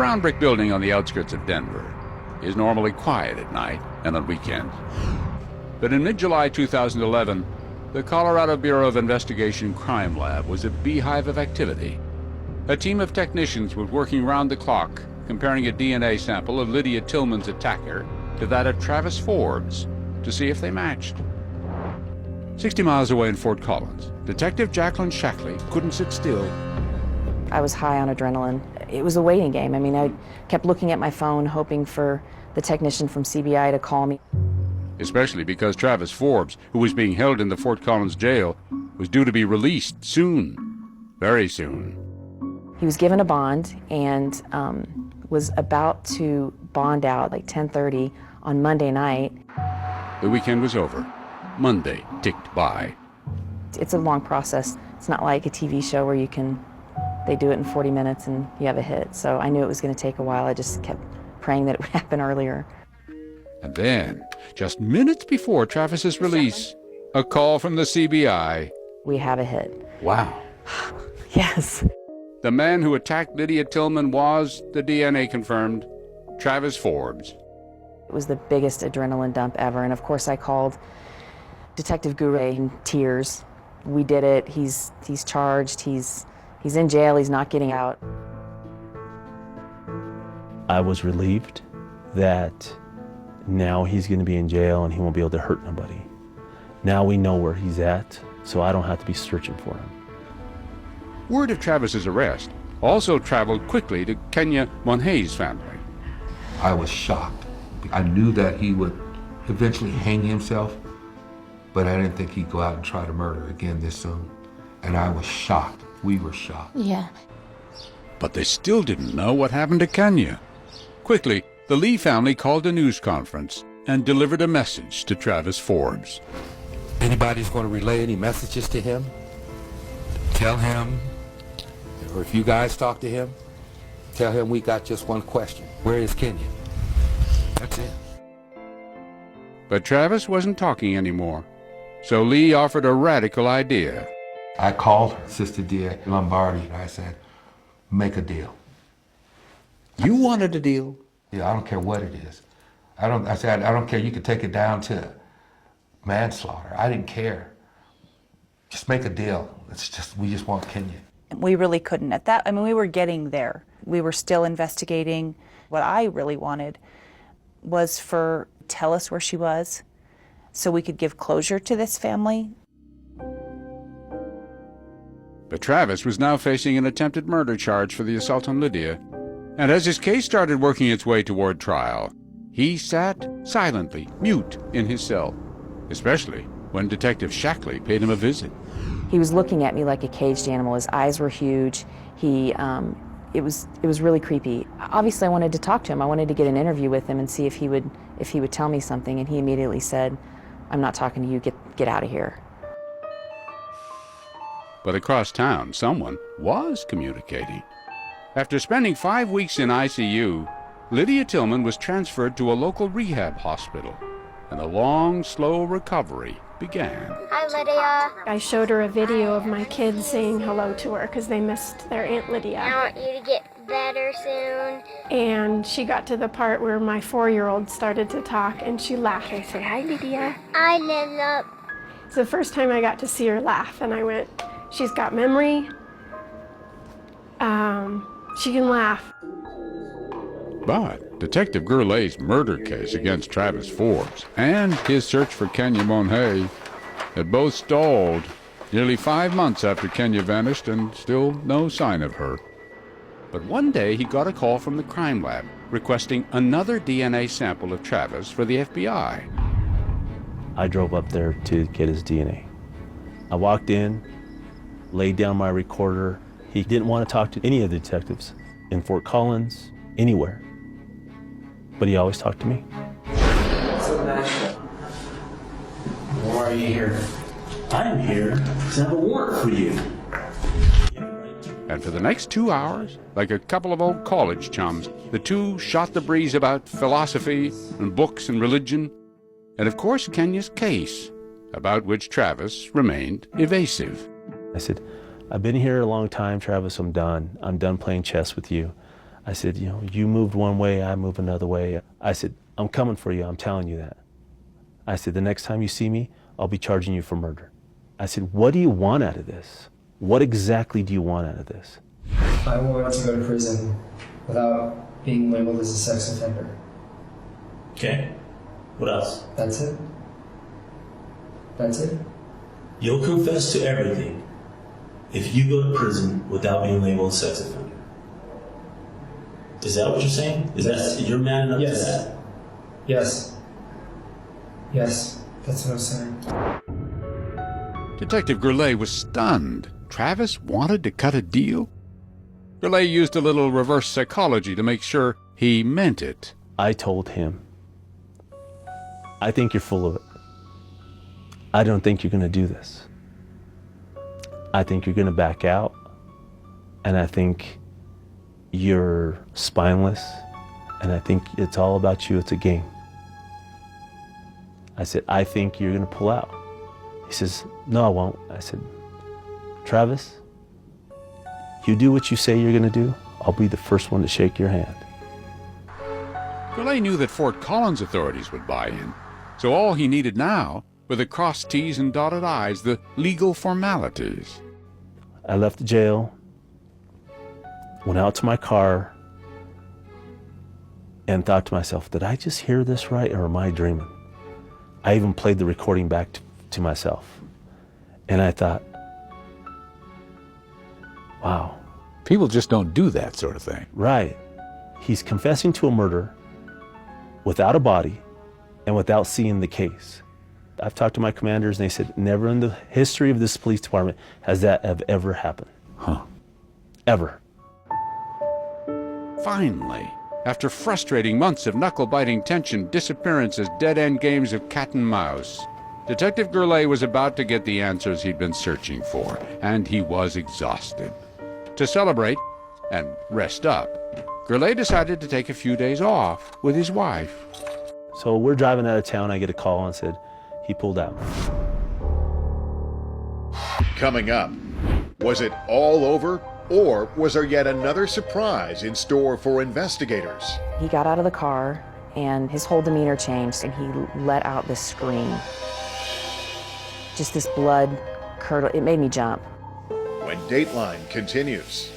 brown brick building on the outskirts of Denver is normally quiet at night and on weekends. But in mid-July 2011, the Colorado Bureau of Investigation Crime Lab was a beehive of activity. A team of technicians was working round the clock, comparing a DNA sample of Lydia Tillman's attacker to that of Travis Forbes to see if they matched. 60 miles away in Fort Collins, Detective Jacqueline Shackley couldn't sit still. I was high on adrenaline. It was a waiting game. I mean, I kept looking at my phone, hoping for the technician from CBI to call me. Especially because Travis Forbes, who was being held in the Fort Collins jail, was due to be released soon, very soon. He was given a bond and was about to bond out like 10:30 on Monday night. The weekend was over. Monday ticked by. It's a long process. It's not like a TV show where they do it in 40 minutes and you have a hit. So I knew it was going to take a while. I just kept praying that it would happen earlier. And then, just minutes before Travis's release, a call from the CBI. We have a hit. Wow. Yes. The man who attacked Lydia Tillman was, the DNA confirmed, Travis Forbes. It was the biggest adrenaline dump ever. And of course I called Detective Gouret in tears. We did it. He's charged. He's in jail. He's not getting out. I was relieved that now he's going to be in jail and he won't be able to hurt nobody. Now we know where he's at, so I don't have to be searching for him. Word of Travis's arrest also traveled quickly to Kenya Monhey's family. I was shocked. I knew that he would eventually hang himself, but I didn't think he'd go out and try to murder again this soon. And I was shocked. We were shocked. Yeah. But they still didn't know what happened to Kenya. Quickly, the Lee family called a news conference and delivered a message to Travis Forbes. Anybody's going to relay any messages to him, tell him, or if you guys talk to him, tell him we got just one question. Where is Kenya? That's it. But Travis wasn't talking anymore, so Lee offered a radical idea. I called Sister Dia Lombardi and I said, make a deal. You wanted a deal? Yeah, I don't care what it is. I said, I don't care, you could take it down to manslaughter. I didn't care. Just make a deal. We just want Kenya. We really couldn't at that. I mean, we were getting there. We were still investigating. What I really wanted was tell us where she was so we could give closure to this family. But Travis was now facing an attempted murder charge for the assault on Lydia. And as his case started working its way toward trial, he sat silently, mute in his cell, especially when Detective Shackley paid him a visit. He was looking at me like a caged animal. His eyes were huge. It was really creepy. Obviously, I wanted to talk to him. I wanted to get an interview with him and see if he would tell me something. And he immediately said, "I'm not talking to you. Get out of here." But across town, someone was communicating. After spending 5 weeks in ICU, Lydia Tillman was transferred to a local rehab hospital, and a long, slow recovery began. Hi, Lydia. I showed her a video of my kids saying hello to her because they missed their Aunt Lydia. I want you to get better soon. And she got to the part where my 4-year-old started to talk and she laughed. I said, "Hi, Lydia." I live up. It's the first time I got to see her laugh and I went, she's got memory. She can laugh. But Detective Gurley's murder case against Travis Forbes and his search for Kenya Monhey had both stalled nearly 5 months after Kenya vanished, and still no sign of her. But one day he got a call from the crime lab requesting another DNA sample of Travis for the FBI. I drove up there to get his DNA. I walked in, laid down my recorder. He didn't want to talk to any of the detectives in Fort Collins, anywhere. But he always talked to me. Why are you here? I'm here because I have a warrant for you. And for the next 2 hours, like a couple of old college chums, the two shot the breeze about philosophy and books and religion, and of course Kenya's case, about which Travis remained evasive. I said, "I've been here a long time, Travis. I'm done. I'm done playing chess with you. I said, you know, you moved one way, I move another way. I said, I'm coming for you, I'm telling you that. I said, the next time you see me, I'll be charging you for murder. I said, what do you want out of this? What exactly do you want out of this? I want to go to prison without being labeled as a sex offender. Okay. What else? That's it. That's it. You'll confess to everything if you go to prison without being labeled a sex offender. Is that what you're saying? Is that you're man enough to that? Yes. Yes. That's what I'm saying. Detective Gourlay was stunned. Travis wanted to cut a deal? Gourlay used a little reverse psychology to make sure he meant it. I told him, I think you're full of it. I don't think you're going to do this. I think you're going to back out, and I think you're spineless, and I think it's all about you. It's a game. I said, I think you're going to pull out. He says, no, I won't. I said, Travis, you do what you say you're going to do, I'll be the first one to shake your hand. Gourlay knew that Fort Collins authorities would buy in, so all he needed now were the crossed T's and dotted I's, the legal formalities. I left the jail, went out to my car, and thought to myself, did I just hear this right, or am I dreaming? I even played the recording back to myself. And I thought, wow. People just don't do that sort of thing. Right. He's confessing to a murder without a body and without seeing the case. I've talked to my commanders, and they said, never in the history of this police department has that have ever happened. Huh. Ever. Finally, after frustrating months of knuckle-biting tension, disappearances, dead-end games of cat and mouse, Detective Gourlay was about to get the answers he'd been searching for, and he was exhausted. To celebrate and rest up, Gourlay decided to take a few days off with his wife. So we're driving out of town. I get a call and said he pulled out. Coming up, was it all over, or was there yet another surprise in store for investigators? He got out of the car, and his whole demeanor changed, and he let out this scream. Just this blood curdle, it made me jump. When Dateline continues.